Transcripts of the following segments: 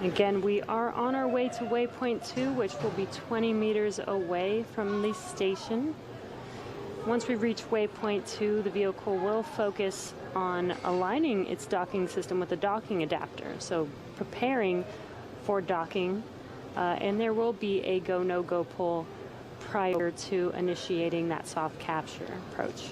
Again, we are on our way to waypoint 2, which will be 20 meters away from the station. Once we reach waypoint 2, the vehicle will focus on aligning its docking system with the docking adapter, so preparing for docking, and there will be a go, no-go pull prior to initiating that soft capture approach.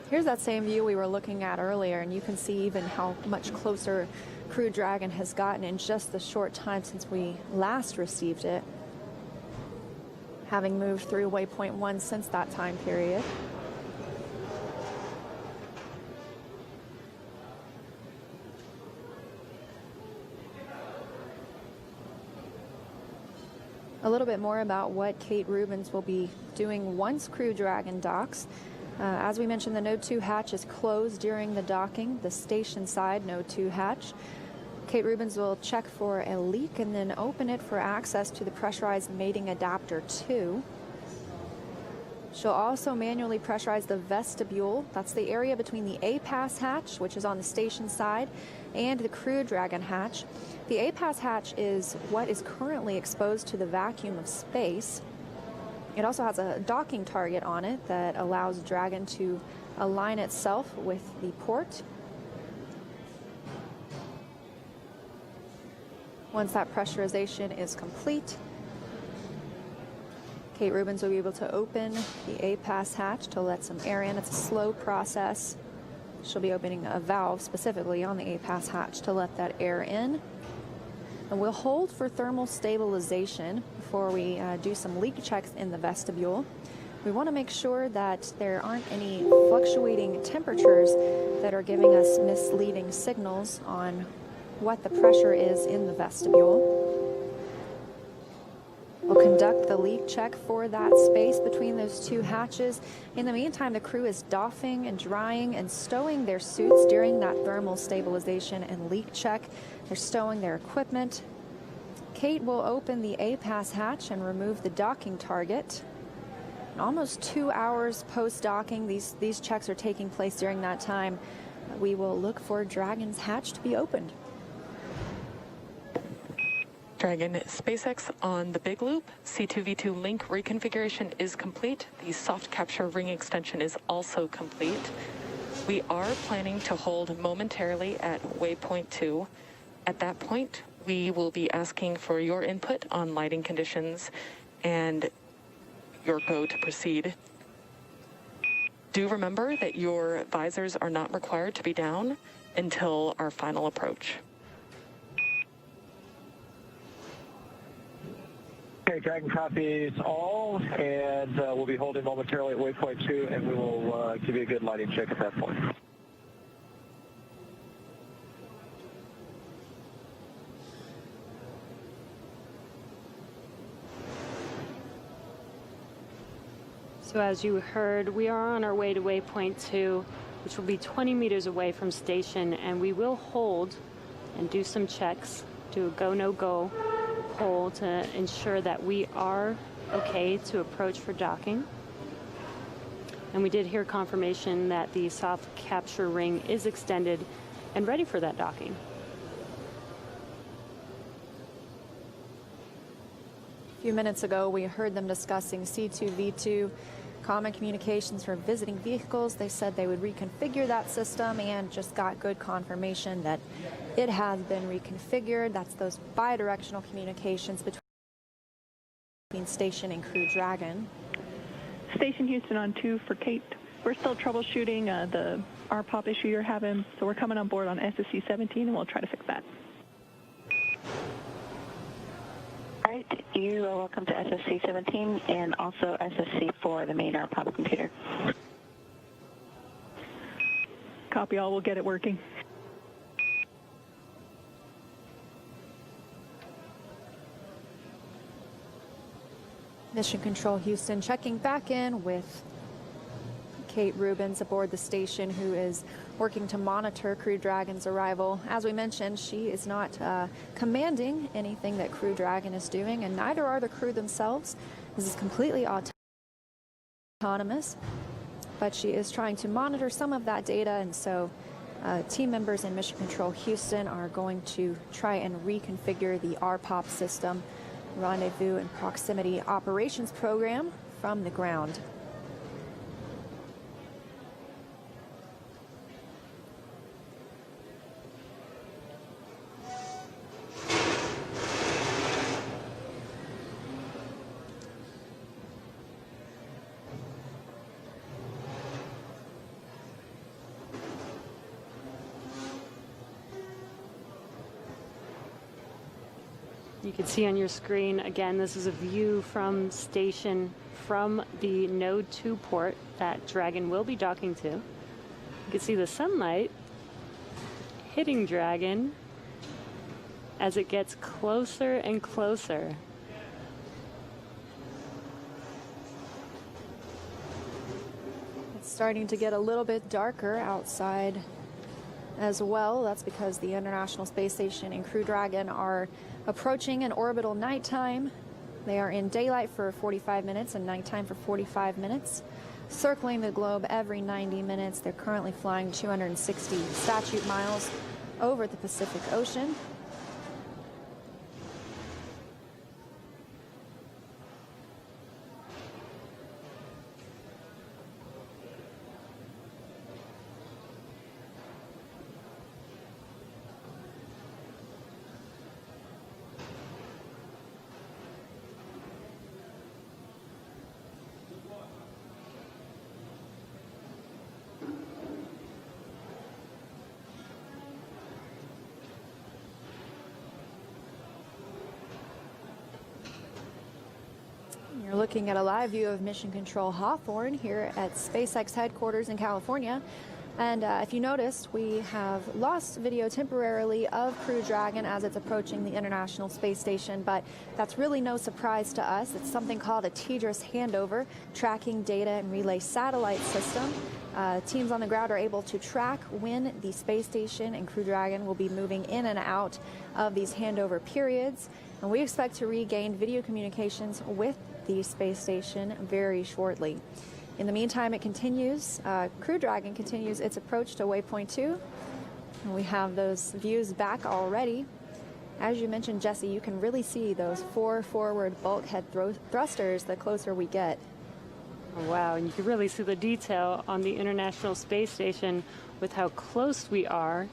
Here's that same view we were looking at earlier, and you can see even how much closer Crew Dragon has gotten in just the short time since we last received it, having moved through waypoint 1 since that time period. A little bit more about what Kate Rubins will be doing once Crew Dragon docks. As we mentioned, the Node 2 hatch is closed during the docking, the station side Node 2 hatch. Kate Rubins will check for a leak and then open it for access to the pressurized mating adapter 2. She'll also manually pressurize the vestibule. That's the area between the A-Pass hatch, which is on the station side, and the Crew Dragon hatch. The A-Pass hatch is what is currently exposed to the vacuum of space. It also has a docking target on it that allows Dragon to align itself with the port. Once that pressurization is complete, Kate Rubins will be able to open the A-Pass hatch to let some air in. It's a slow process. She'll be opening a valve specifically on the A-Pass hatch to let that air in. And we'll hold for thermal stabilization before we do some leak checks in the vestibule. We want to make sure that there aren't any fluctuating temperatures that are giving us misleading signals on what the pressure is in the vestibule. We'll conduct the leak check for that space between those two hatches. In the meantime, the crew is doffing and drying and stowing their suits during that thermal stabilization and leak check. They're stowing their equipment. Kate will open the A-Pass hatch and remove the docking target. Almost 2 hours post-docking, these checks are taking place during that time. We will look for Dragon's hatch to be opened. Dragon, SpaceX on the big loop. C2V2 link reconfiguration is complete. The soft capture ring extension is also complete. We are planning to hold momentarily at waypoint 2. At that point, we will be asking for your input on lighting conditions and your go to proceed. Do remember that your visors are not required to be down until our final approach. Okay, Dragon copies all, and we'll be holding momentarily at waypoint 2, and we will give you a good lighting check at that point. So as you heard, we are on our way to waypoint 2, which will be 20 meters away from station, and we will hold and do some checks, do a go, no-go poll to ensure that we are okay to approach for docking. And we did hear confirmation that the soft capture ring is extended and ready for that docking. A few minutes ago, we heard them discussing C2V2 common communications for visiting vehicles. They said they would reconfigure that system and just got good confirmation that it has been reconfigured. That's those bi-directional communications between station and Crew Dragon. Station Houston on 2 for Kate. We're still troubleshooting the RPOP issue you're having, so we're coming on board on SSC 17 and we'll try to fix that. All right, you are welcome to SSC 17 and also SSC 4, the main RPOP computer. Copy all, we'll get it working. Mission Control Houston checking back in with Kate Rubins aboard the station, who is working to monitor Crew Dragon's arrival. As we mentioned, she is not commanding anything that Crew Dragon is doing, and neither are the crew themselves. This is completely autonomous, but she is trying to monitor some of that data, and so Team members in Mission Control Houston are going to try and reconfigure the RPOP system, Rendezvous and Proximity Operations Program, from the ground. You can see on your screen, again, this is a view from station from the Node 2 port that Dragon will be docking to. You can see the sunlight hitting Dragon as it gets closer and closer. It's starting to get a little bit darker outside as well. That's because the International Space Station and Crew Dragon are approaching an orbital nighttime. They are in daylight for 45 minutes and nighttime for 45 minutes, circling the globe every 90 minutes. They're currently flying 260 statute miles over the Pacific Ocean. You're looking at a live view of Mission Control Hawthorne here at SpaceX headquarters in California. And if you noticed, we have lost video temporarily of Crew Dragon as it's approaching the International Space Station, but that's really no surprise to us. It's something called a TDRS handover, tracking data and relay satellite system. Teams on the ground are able to track when the space station and Crew Dragon will be moving in and out of these handover periods. And we expect to regain video communications with the space station very shortly. In the meantime, it continues. Crew Dragon continues its approach to waypoint 2. And we have those views back already. As you mentioned, Jesse, you can really see those 4 forward bulkhead thrusters the closer we get. Wow, and you can really see the detail on the International Space Station with how close we are.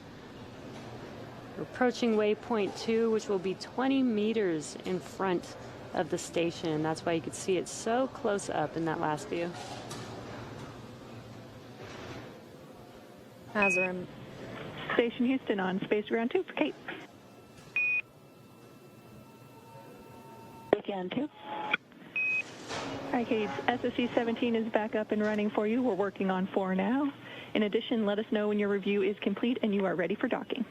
We're approaching waypoint 2, which will be 20 meters in front of the station. That's why you could see it so close up in that last view. Station Houston on Space Ground 2 for Kate. Again, 2. All right, Kate, SSC 17 is back up and running for you. We're working on 4 now. In addition, let us know when your review is complete and you are ready for docking.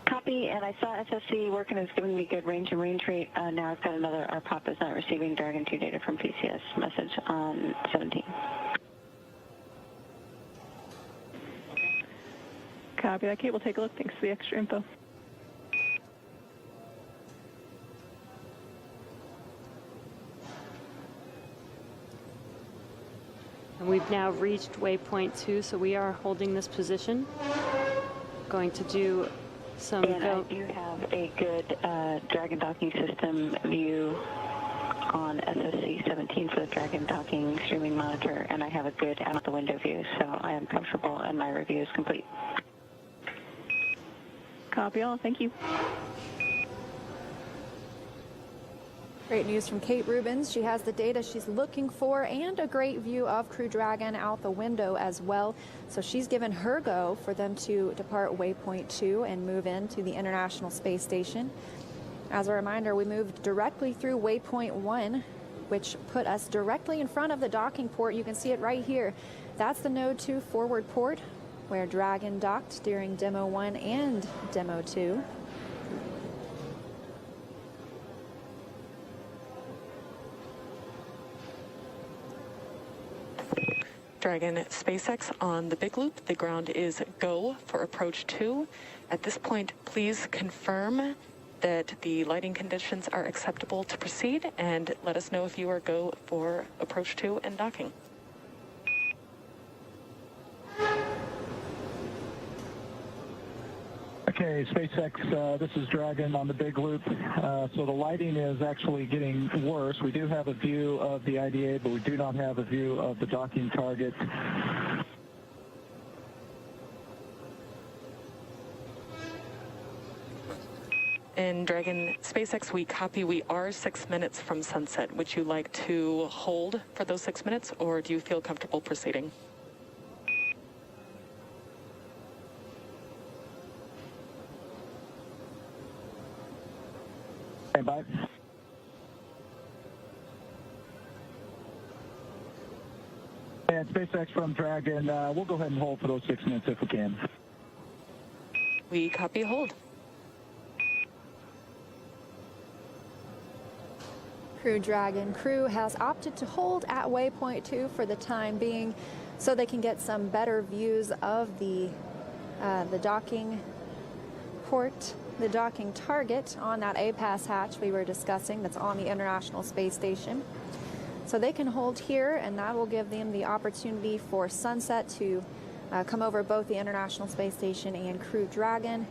Copy, and I saw SSC working. It's giving me good range and range rate. Now I've got another RPOP is not receiving Dragon 2 data from PCS message on 17. Copy that, Kate. We'll take a look. Thanks for the extra info. And we've now reached waypoint 2, so we are holding this position. Going to do some And I do have a good Dragon docking system view on SSC 17 for the Dragon docking streaming monitor, and I have a good out the window view, so I am comfortable and my review is complete. Copy all. Thank you. Great news from Kate Rubens. She has the data she's looking for and a great view of Crew Dragon out the window as well. So she's given her go for them to depart waypoint 2 and move into the International Space Station. As a reminder, we moved directly through waypoint 1, which put us directly in front of the docking port. You can see it right here. That's the Node 2 forward port where Dragon docked during Demo 1 and Demo 2. Dragon SpaceX on the big loop. The ground is go for approach 2. At this point, please confirm that the lighting conditions are acceptable to proceed, and let us know if you are go for approach 2 and docking. Okay, SpaceX, this is Dragon on the big loop. So the lighting is actually getting worse. We do have a view of the IDA, but we do not have a view of the docking target. In Dragon SpaceX, we copy. We are 6 minutes from sunset. Would you like to hold for those 6 minutes, or do you feel comfortable proceeding? Stand by. And SpaceX from Dragon, we'll go ahead and hold for those 6 minutes if we can. We copy hold. Crew Dragon crew has opted to hold at waypoint 2 for the time being so they can get some better views of the docking port, the docking target on that A-pass hatch we were discussing that's on the International Space Station. So they can hold here, and that will give them the opportunity for sunset to come over both the International Space Station and Crew Dragon.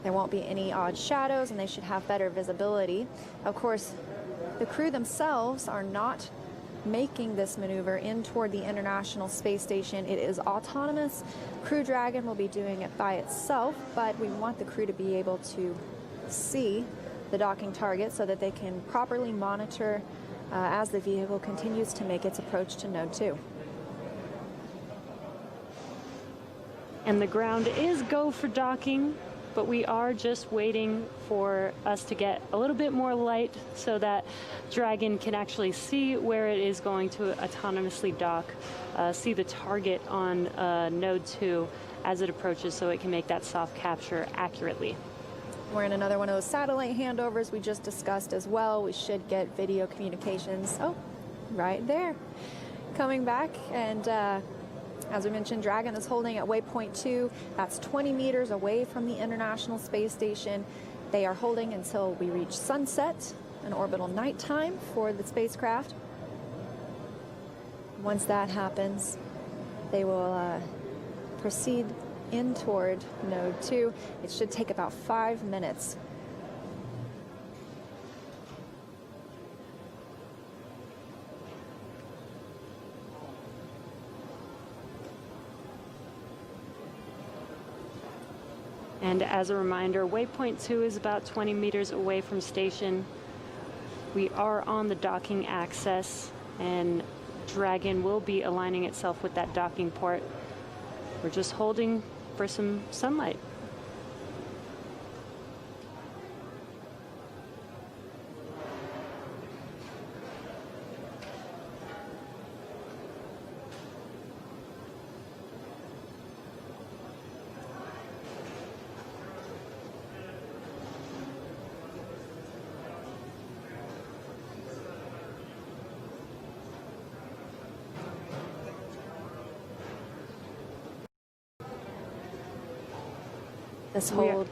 There won't be any odd shadows, and they should have better visibility. Of course, the crew themselves are not making this maneuver in toward the International Space Station. It is autonomous. Crew Dragon will be doing it by itself, but we want the crew to be able to see the docking target so that they can properly monitor as the vehicle continues to make its approach to Node 2. And the ground is go for docking, but we are just waiting for us to get a little bit more light so that Dragon can actually see where it is going to autonomously dock, see the target on Node 2 as it approaches so it can make that soft capture accurately. We're in another one of those satellite handovers we just discussed as well. We should get video communications, oh, right there, coming back. And as we mentioned, Dragon is holding at waypoint 2. That's 20 meters away from the International Space Station. They are holding until we reach sunset, an orbital nighttime for the spacecraft. Once that happens, they will proceed in toward Node 2. It should take about 5 minutes. And as a reminder, waypoint 2 is about 20 meters away from station. We are on the docking axis, and Dragon will be aligning itself with that docking port. We're just holding for some sunlight. This hold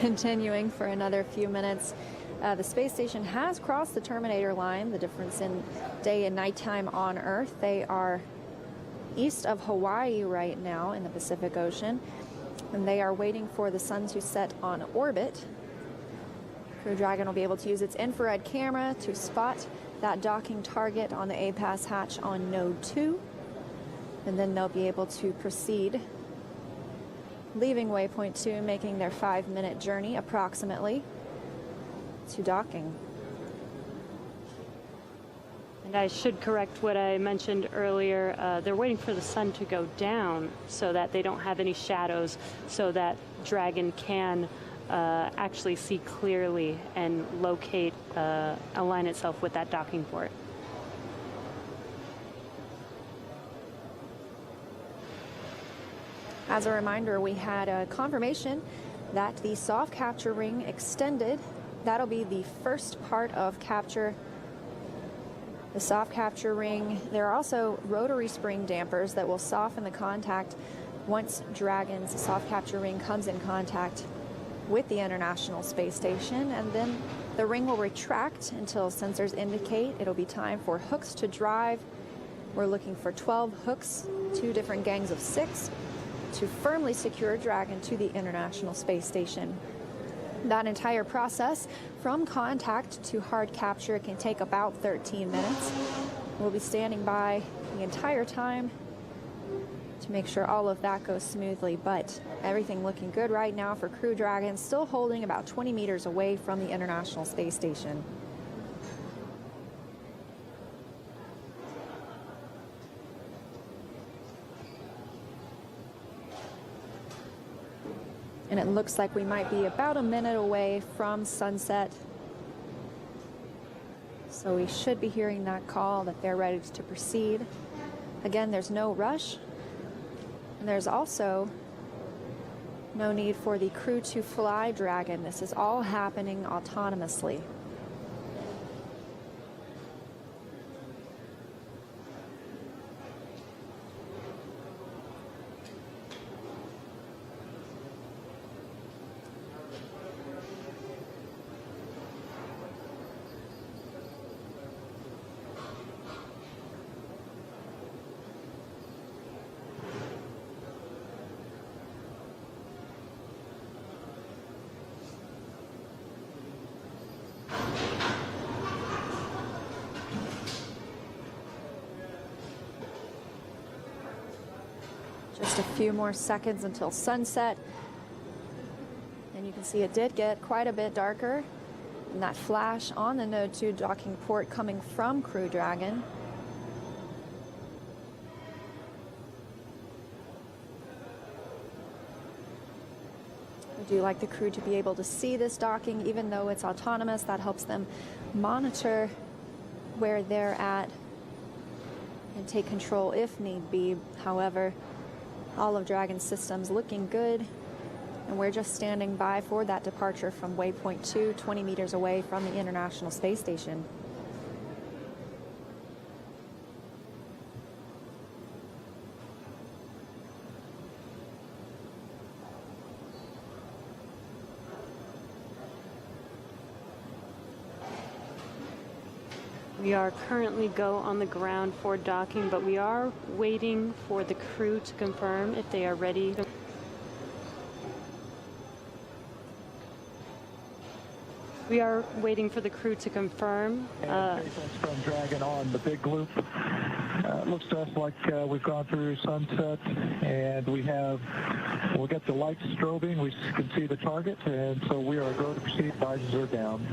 continuing for another few minutes. The space station has crossed the terminator line, the difference in day and nighttime on Earth. They are east of Hawaii right now in the Pacific Ocean, and they are waiting for the sun to set on orbit. Crew Dragon will be able to use its infrared camera to spot that docking target on the A-pass hatch on Node 2, and then they'll be able to proceed, leaving waypoint 2, making their 5-minute journey approximately to docking. And I should correct what I mentioned earlier. They're waiting for the sun to go down so that they don't have any shadows, so that Dragon can actually see clearly and locate, align itself with that docking port. As a reminder, we had a confirmation that the soft capture ring extended. That'll be the first part of capture. The soft capture ring. There are also rotary spring dampers that will soften the contact once Dragon's soft capture ring comes in contact with the International Space Station, and then the ring will retract until sensors indicate it'll be time for hooks to drive. We're looking for 12 hooks, 2 different gangs of 6. to firmly secure Dragon to the International Space Station. That entire process, from contact to hard capture, can take about 13 minutes. We'll be standing by the entire time to make sure all of that goes smoothly, but everything looking good right now for Crew Dragon, still holding about 20 meters away from the International Space Station. And it looks like we might be about a minute away from sunset. So we should be hearing that call that they're ready to proceed. Again, there's no rush. And there's also no need for the crew to fly Dragon. This is all happening autonomously. Just a few more seconds until sunset. And you can see it did get quite a bit darker. And that flash on the Node 2 docking port coming from Crew Dragon. I do like the crew to be able to see this docking, even though it's autonomous. That helps them monitor where they're at and take control if need be. However, all of Dragon's systems looking good, and we're just standing by for that departure from waypoint 2, 20 meters away from the International Space Station. We are currently go on the ground for docking, but we are waiting for the crew to confirm if they are ready. We are waiting for the crew to confirm. SpaceX from Dragon on the big loop. Looks to us like we've gone through sunset, and we'll get the lights strobing. We can see the target, and so we are go to proceed. Visors are down.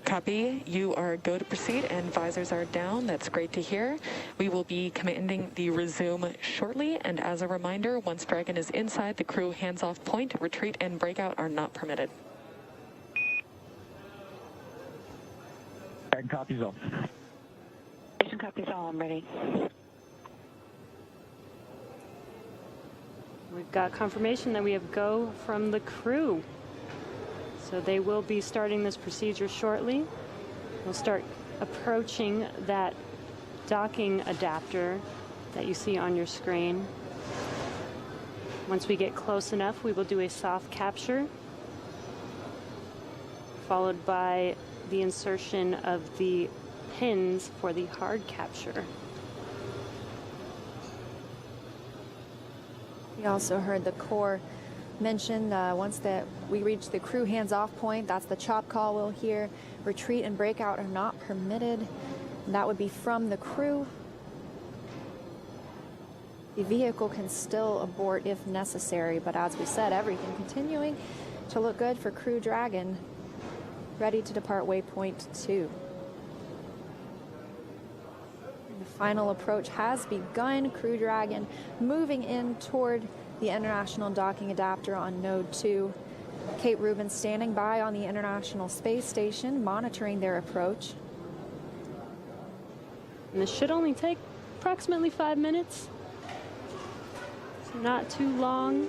Copy. You are go to proceed and visors are down. That's great to hear. We will be commanding the resume shortly. And as a reminder, once Dragon is inside the crew hands-off point, retreat and breakout are not permitted. Dragon copies all. Station copies all. I'm ready. We've got confirmation that we have go from the crew. So they will be starting this procedure shortly. We'll start approaching that docking adapter that you see on your screen. Once we get close enough, we will do a soft capture, followed by the insertion of the pins for the hard capture. We also heard the core mention once that we reach the crew hands-off point, that's the chop call we'll hear. Retreat and breakout are not permitted. And that would be from the crew. The vehicle can still abort if necessary, but as we said, everything continuing to look good for Crew Dragon, ready to depart waypoint 2. And the final approach has begun. Crew Dragon moving in toward the International Docking Adapter on Node 2. Kate Rubin standing by on the International Space Station, monitoring their approach. And this should only take approximately 5 minutes. So not too long.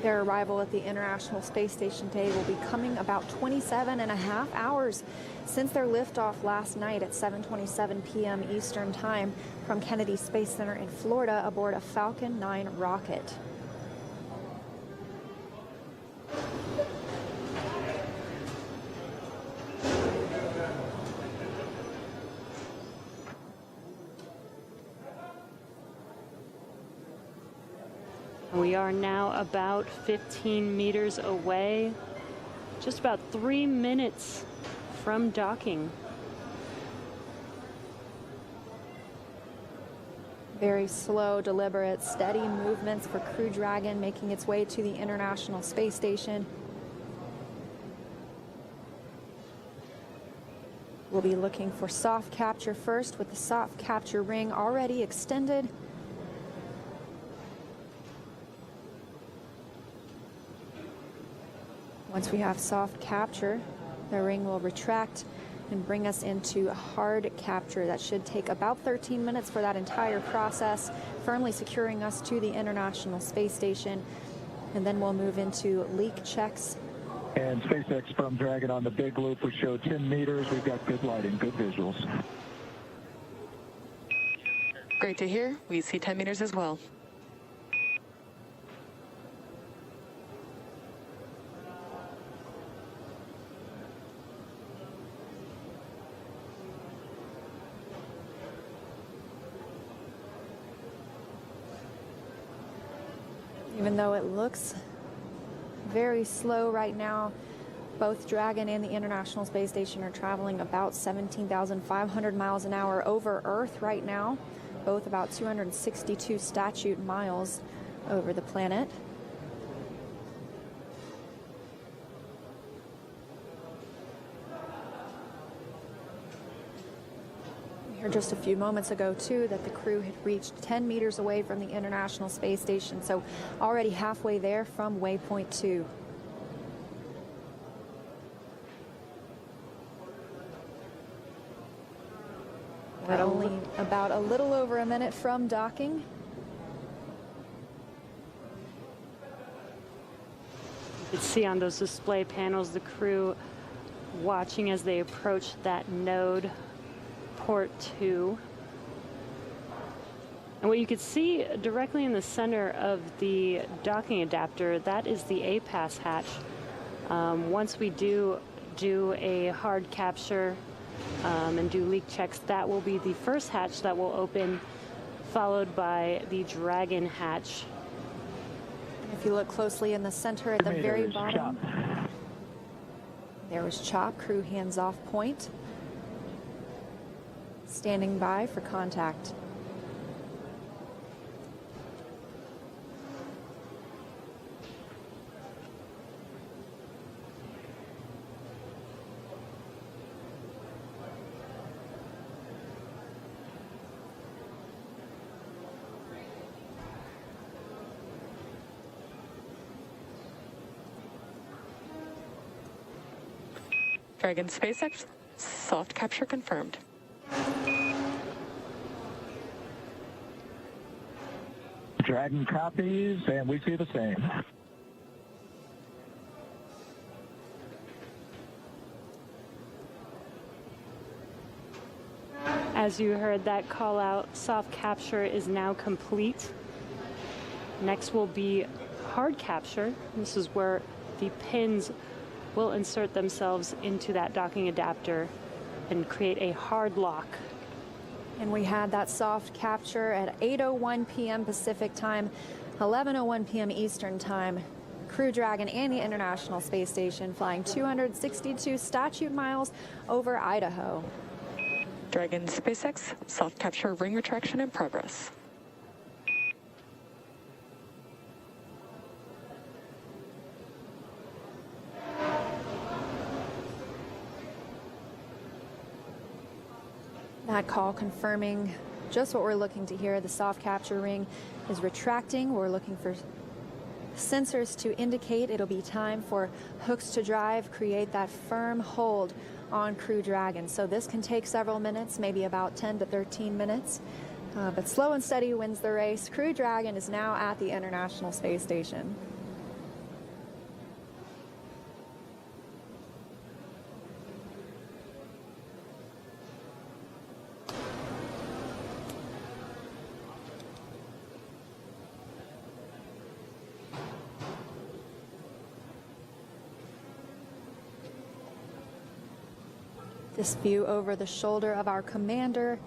Their arrival at the International Space Station today will be coming about 27.5 hours since their liftoff last night at 7:27 p.m. Eastern Time from Kennedy Space Center in Florida aboard a Falcon 9 rocket. We are now about 15 meters away, just about 3 minutes from docking. Very slow, deliberate, steady movements for Crew Dragon making its way to the International Space Station. We'll be looking for soft capture first, with the soft capture ring already extended. Once we have soft capture, the ring will retract and bring us into hard capture. That should take about 13 minutes for that entire process, firmly securing us to the International Space Station. And then we'll move into leak checks. And SpaceX from Dragon on the big loop, we show 10 meters. We've got good lighting, good visuals. Great to hear. We see 10 meters as well. Even though it looks very slow right now, both Dragon and the International Space Station are traveling about 17,500 miles an hour over Earth right now, both about 262 statute miles over the planet. We heard just a few moments ago, too, that the crew had reached 10 meters away from the International Space Station, so already halfway there from waypoint 2. We're only about a little over a minute from docking. You can see on those display panels the crew watching as they approach that node, port 2. And what you can see directly in the center of the docking adapter, that is the APAS hatch. Once we do a hard capture and do leak checks, that will be the first hatch that will open, followed by the Dragon hatch. If you look closely in the center at the very bottom, Chop. there was Chop, crew hands-off point, standing by for contact. Dragon SpaceX, soft capture confirmed. Dragon copies, and we see the same. As you heard that call out, soft capture is now complete. Next will be hard capture. This is where the pins will insert themselves into that docking adapter and create a hard lock. And we had that soft capture at 8:01 p.m. Pacific time, 11:01 p.m. Eastern time. Crew Dragon and the International Space Station flying 262 statute miles over Idaho. Dragon SpaceX, soft capture ring retraction in progress. That call confirming just what we're looking to hear. The soft capture ring is retracting. We're looking for sensors to indicate it'll be time for hooks to drive, create that firm hold on Crew Dragon. So this can take several minutes, maybe about 10 to 13 minutes. But slow and steady wins the race. Crew Dragon is now at the International Space Station. This view over the shoulder of our commander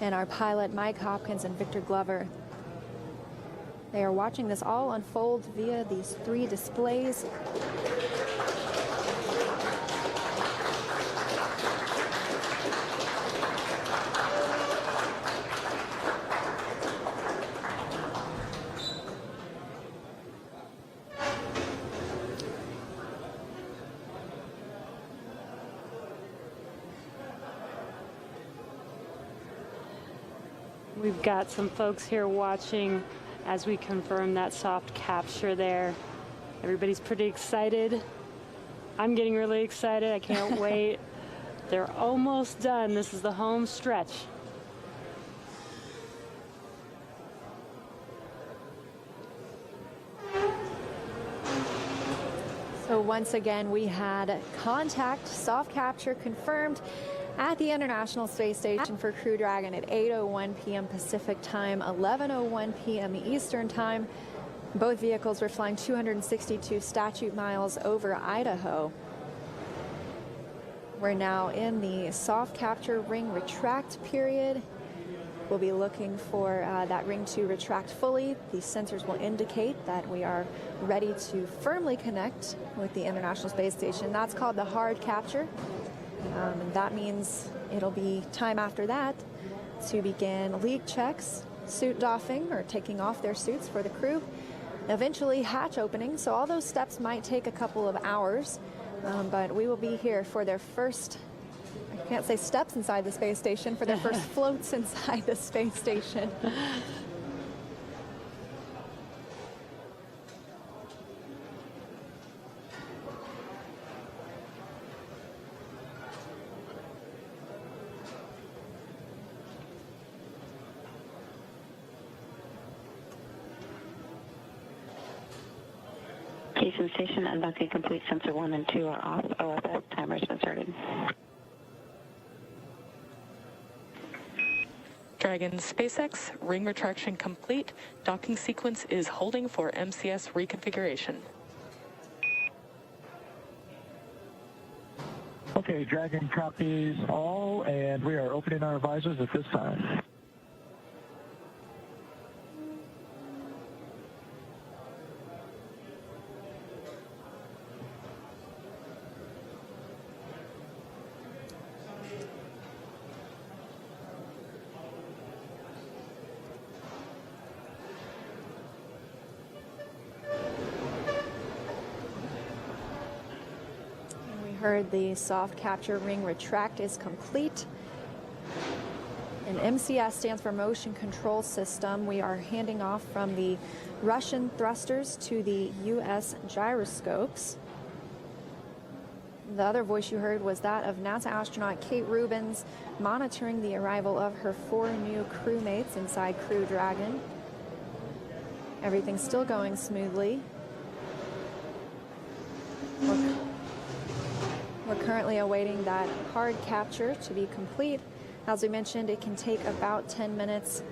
and our pilot, Mike Hopkins and Victor Glover. They are watching this all unfold via these 3 displays. We've got some folks here watching as we confirm that soft capture there. Everybody's pretty excited. I'm getting really excited. I can't wait. They're almost done. This is the home stretch. So once again, we had contact, soft capture confirmed at the International Space Station for Crew Dragon at 8:01 p.m. Pacific Time, 11:01 p.m. Eastern Time. Both vehicles were flying 262 statute miles over Idaho. We're now in the soft capture ring retract period. We'll be looking for that ring to retract fully. The sensors will indicate that we are ready to firmly connect with the International Space Station. That's called the hard capture. And that means it'll be time after that to begin leak checks, suit doffing or taking off their suits for the crew, eventually hatch opening. So all those steps might take a couple of hours, but we will be here for their first, I can't say steps inside the space station, for their first floats inside the space station. Houston Station, undocking complete. Sensor 1 and 2 are off. OFS timer's been started. Dragon SpaceX, ring retraction complete. Docking sequence is holding for MCS reconfiguration. Okay, Dragon copies all, and we are opening our visors at this time. Heard the soft capture ring retract is complete. And MCS stands for Motion Control System. We are handing off from the Russian thrusters to the U.S. gyroscopes. The other voice you heard was that of NASA astronaut Kate Rubins monitoring the arrival of her 4 new crewmates inside Crew Dragon. Everything's still going smoothly. We're currently awaiting that hard capture to be complete. As we mentioned, it can take about 10 minutes.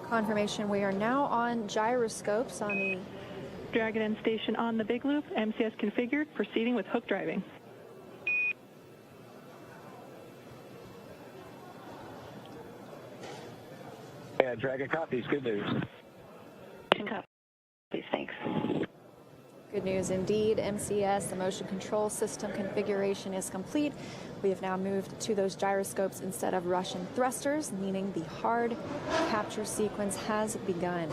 Confirmation, we are now on gyroscopes on the Dragon End Station on the Big Loop, MCS configured, proceeding with hook driving. Yeah, Dragon copies. Good news. Copies, thanks. Good news indeed. MCS, the motion control system configuration is complete. We have now moved to those gyroscopes instead of Russian thrusters, meaning the hard capture sequence has begun.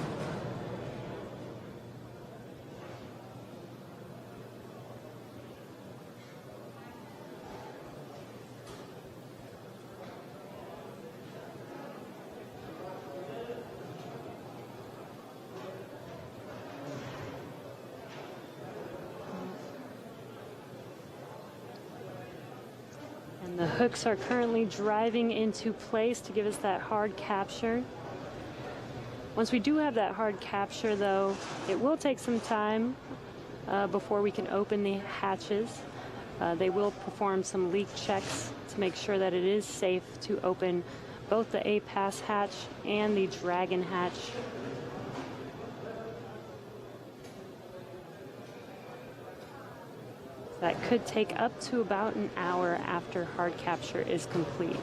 And the hooks are currently driving into place to give us that hard capture. Once we do have that hard capture, though, it will take some time before we can open the hatches. They will perform some leak checks to make sure that it is safe to open both the A-Pass hatch and the Dragon hatch. That could take up to about an hour after hard capture is complete.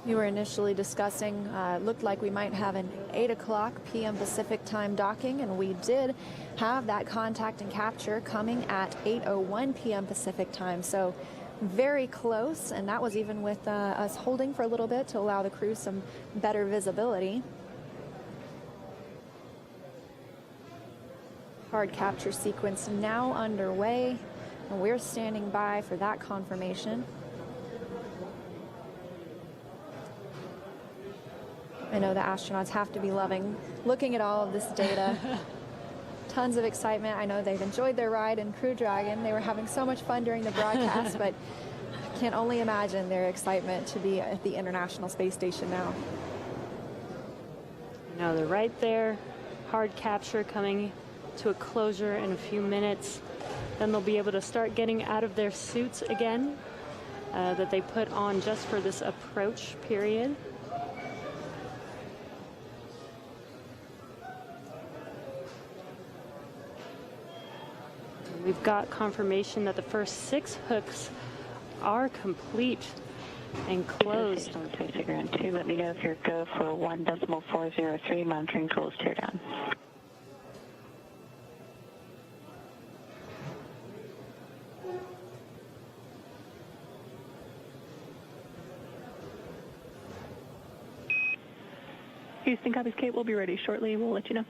We were initially discussing, looked like we might have an 8 o'clock p.m. Pacific time docking, and we did have that contact and capture coming at 8:01 p.m. Pacific time. So very close, and that was even with us holding for a little bit to allow the crew some better visibility. Hard capture sequence now underway, and we're standing by for that confirmation. I know the astronauts have to be loving looking at all of this data. Tons of excitement. I know they've enjoyed their ride in Crew Dragon. They were having so much fun during the broadcast, but I can only imagine their excitement to be at the International Space Station now. Now they're right there. Hard capture coming to a closure in a few minutes. Then they'll be able to start getting out of their suits again that they put on just for this approach period. We've got confirmation that the first 6 hooks are complete and closed. On Space Ground 2, let me know if you're go for 1.403 monitoring tools tear down. Houston, copies Kate. We'll be ready shortly. We'll let you know.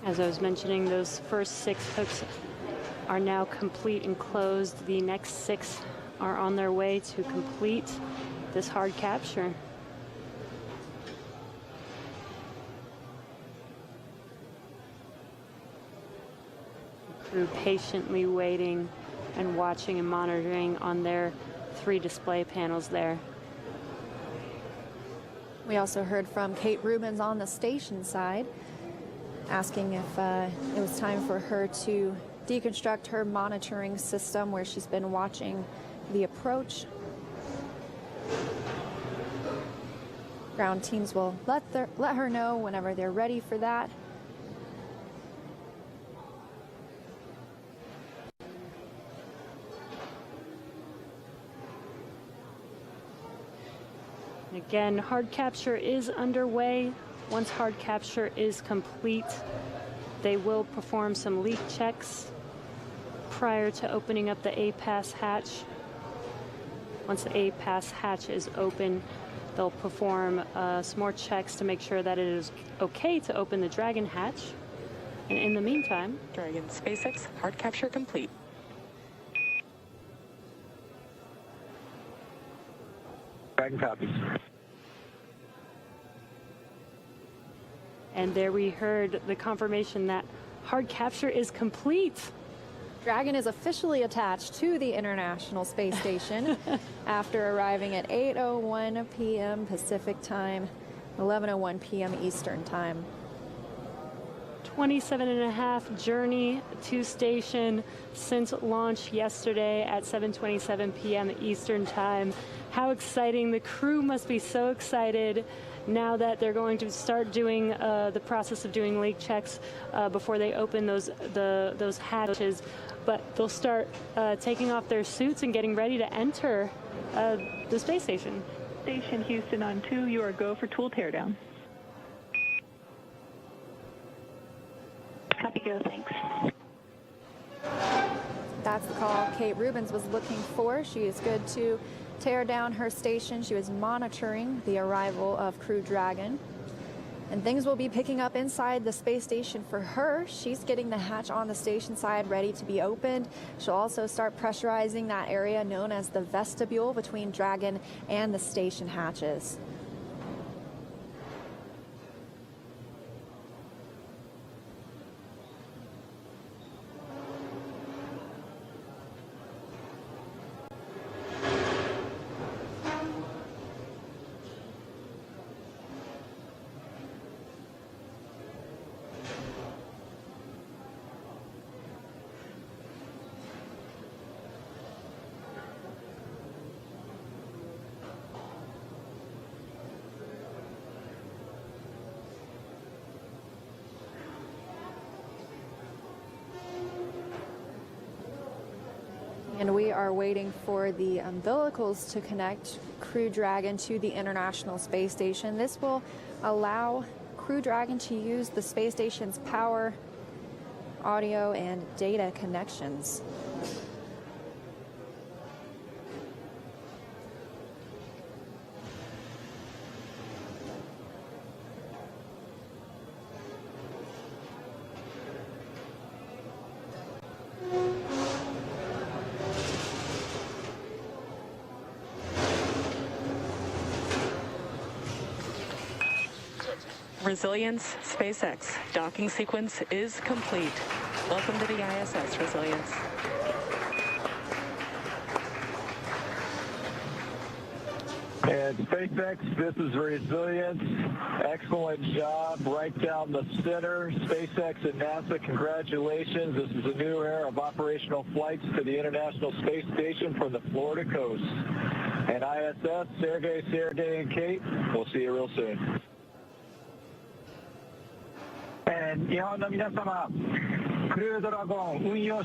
As I was mentioning, those first 6 hooks are now complete and closed. The next 6 are on their way to complete this hard capture. The crew patiently waiting and watching and monitoring on their 3 display panels there. We also heard from Kate Rubins on the station side, asking if it was time for her to deconstruct her monitoring system where she's been watching the approach. Ground teams will let her know whenever they're ready for that. Again, hard capture is underway. Once hard capture is complete, they will perform some leak checks prior to opening up the APAS hatch. Once the APAS hatch is open, they'll perform some more checks to make sure that it is okay to open the Dragon hatch. And in the meantime, Dragon SpaceX hard capture complete. Dragon copies. and there we heard the confirmation that hard capture is complete. Dragon is officially attached to the International Space Station after arriving at 8:01 p.m. Pacific time, 11:01 p.m. Eastern time. 27.5 journey to station since launch yesterday at 7:27 p.m. Eastern time. How exciting. The crew must be so excited now that they're going to start doing the process of doing leak checks before they open those hatches. But they'll start taking off their suits and getting ready to enter the space station. Station Houston on 2, you are go for tool teardown. Copy, go, thanks. That's the call Kate Rubins was looking for. She is good to tear down her station. She was monitoring the arrival of Crew Dragon. And things will be picking up inside the space station for her. She's getting the hatch on the station side ready to be opened. She'll also start pressurizing that area known as the vestibule between Dragon and the station hatches. And we are waiting for the umbilicals to connect Crew Dragon to the International Space Station. This will allow Crew Dragon to use the space station's power, audio, and data connections. Resilience, SpaceX. Docking sequence is complete. Welcome to the ISS, Resilience. And SpaceX, this is Resilience. Excellent job right down the center. SpaceX and NASA, congratulations. This is a new era of operational flights to the International Space Station from the Florida coast. And ISS, Sergey, and Kate, we'll see you real soon. 日本の皆様、クルードラゴン運用